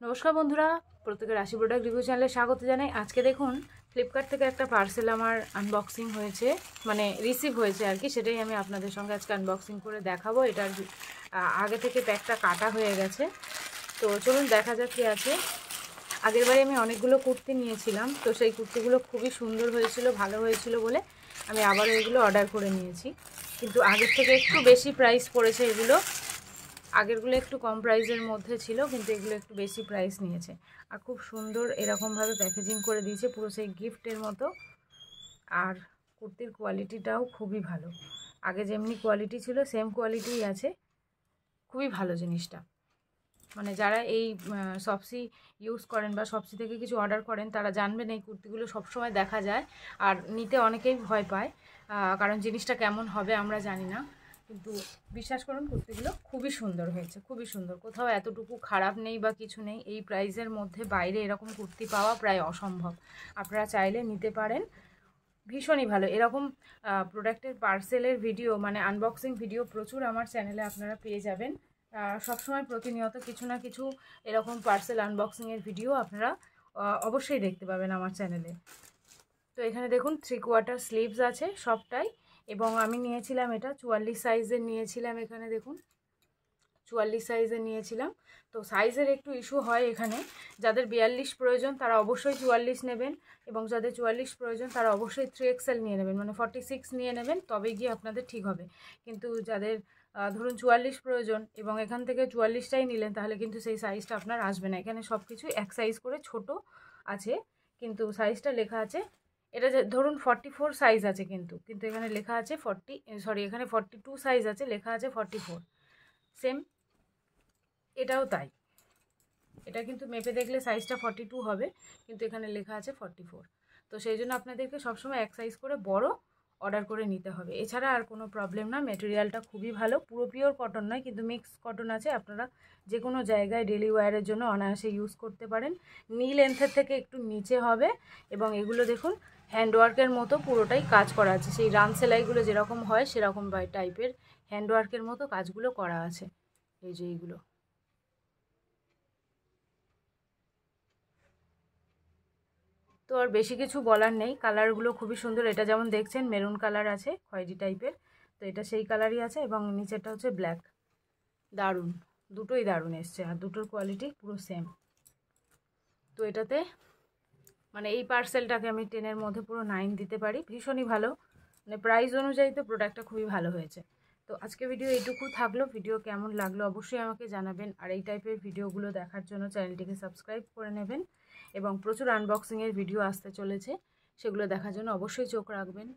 নমস্কার বন্ধুরা, প্রত্যেকের রাশি প্রোডাক্ট রিভিউ চ্যানেলে স্বাগত জানাই। আজকে দেখুন ফ্লিপকার্ট থেকে একটা পার্সেল আমার আনবক্সিং হয়েছে, মানে রিসিভ হয়েছে আর কি। সেটাই আমি আপনাদের সঙ্গে আজকে আনবক্সিং করে দেখাবো। এটার আগে থেকে প্যাকটা কাটা হয়ে গেছে, তো চলুন দেখা যাক কী আছে। আগেরবারে আমি অনেকগুলো কুর্তি নিয়েছিলাম, তো সেই কুর্তিগুলো খুবই সুন্দর হয়েছিল, ভালো হয়েছিল বলে আমি আবারও এগুলো অর্ডার করে নিয়েছি। কিন্তু আগের থেকে একটু বেশি প্রাইস পড়েছে এগুলো। আগেরগুলো একটু কম প্রাইসের মধ্যে ছিল, কিন্তু এগুলো একটু বেশি প্রাইস নিয়েছে। আর খুব সুন্দর এরকমভাবে প্যাকেজিং করে দিয়েছে, পুরো সেই গিফটের মতো। আর কুর্তির কোয়ালিটিটাও খুবই ভালো, আগে যেমনি কোয়ালিটি ছিল সেম কোয়ালিটিই আছে। খুবই ভালো জিনিসটা, মানে যারা এই শপসি ইউজ করেন বা শপসি থেকে কিছু অর্ডার করেন তারা জানবেন এই কুর্তিগুলো সবসময় দেখা যায় আর নিতে অনেকেই ভয় পায়, কারণ জিনিসটা কেমন হবে আমরা জানি না। কিন্তু বিশ্বাস করুন কুর্তিগুলো খুবই সুন্দর হয়েছে, খুবই সুন্দর। কোথাও এতটুকু খারাপ নেই বা কিছু নেই। এই প্রাইসের মধ্যে বাইরে এরকম কুর্তি পাওয়া প্রায় অসম্ভব। আপনারা চাইলে নিতে পারেন, ভীষণই ভালো। এরকম প্রোডাক্টের পার্সেলের ভিডিও, মানে আনবক্সিং ভিডিও প্রচুর আমার চ্যানেলে আপনারা পেয়ে যাবেন। সবসময় প্রতিনিয়ত কিছু না কিছু এরকম পার্সেল আনবক্সিংয়ের ভিডিও আপনারা অবশ্যই দেখতে পাবেন আমার চ্যানেলে। তো এখানে দেখুন 3/4 স্লিভস আছে সবটাই, এবং আমি নিয়েছিলাম এটা 44 সাইজের নিয়েছিলাম। এখানে দেখুন 44 সাইজের নিয়েছিলাম। তো সাইজের একটু ইস্যু হয় এখানে। যাদের 42 প্রয়োজন তারা অবশ্যই 44 নেবেন, এবং যাদের 44 প্রয়োজন তারা অবশ্যই 3XL নিয়ে নেবেন, মানে 46 নিয়ে নেবেন, তবে গিয়ে আপনাদের ঠিক হবে। কিন্তু যাদের ধরুন 44 প্রয়োজন এবং এখান থেকে 44টাই নিলেন, তাহলে কিন্তু সেই সাইজটা আপনার আসবে না। এখানে সব কিছুই এক সাইজ করে ছোট আছে, কিন্তু সাইজটা লেখা আছে। এটা ধরুন 44 সাইজ আছে, কিন্তু এখানে লেখা আছে এখানে 42 সাইজ আছে, লেখা আছে 44। সেম এটাও তাই, এটা কিন্তু মেপে দেখলে সাইজটা 42 হবে, কিন্তু এখানে লেখা আছে 44। তো সেই জন্য আপনাদেরকে সবসময় এক সাইজ করে বড় অর্ডার করে নিতে হবে। এছাড়া আর কোনো প্রবলেম না। মেটেরিয়ালটা খুবই ভালো, পুরো পিওর কটন নয়, কিন্তু মিক্স কটন আছে। আপনারা যে কোনো জায়গায় ডেলি ওয়্যারের জন্য অনায়াসে ইউজ করতে পারেন। নি লেন্থের থেকে একটু নিচে হবে, এবং এগুলো দেখুন হ্যান্ডওয়ার্কের মতো পুরোটাই কাজ করা আছে। সেই রান সেলাইগুলো যেরকম হয় সেরকম টাইপের হ্যান্ডওয়ার্কের মতো কাজগুলো করা আছে। এই যে এইগুলো, তো আর বেশি কিছু বলার নেই। কালারগুলো খুবই সুন্দর। এটা যেমন দেখছেন মেরুন কালার আছে, খয়েরি টাইপের, তো এটা সেই কালারই আছে, এবং নিচেরটা হচ্ছে ব্ল্যাক। দারুণ, দুটোই দারুণ এসছে, আর দুটোর কোয়ালিটি পুরো সেম। তো এটাতে মানে এই পার্সেলটাকে আমি 10-এর মধ্যে পুরো 9 দিতে পারি। ভীষণই ভালো, মানে প্রাইস অনুযায়ী তো প্রোডাক্টটা খুবই ভালো হয়েছে। তো আজকে ভিডিও এইটুকু থাকলো। ভিডিও কেমন লাগলো অবশ্যই আমাকে জানাবেন, আর এই টাইপের ভিডিওগুলো দেখার জন্য চ্যানেলটিকে সাবস্ক্রাইব করে নেবেন, এবং প্রচুর আনবক্সিংয়ের ভিডিও আসতে চলেছে, সেগুলো দেখার জন্য অবশ্যই চোখ রাখবেন।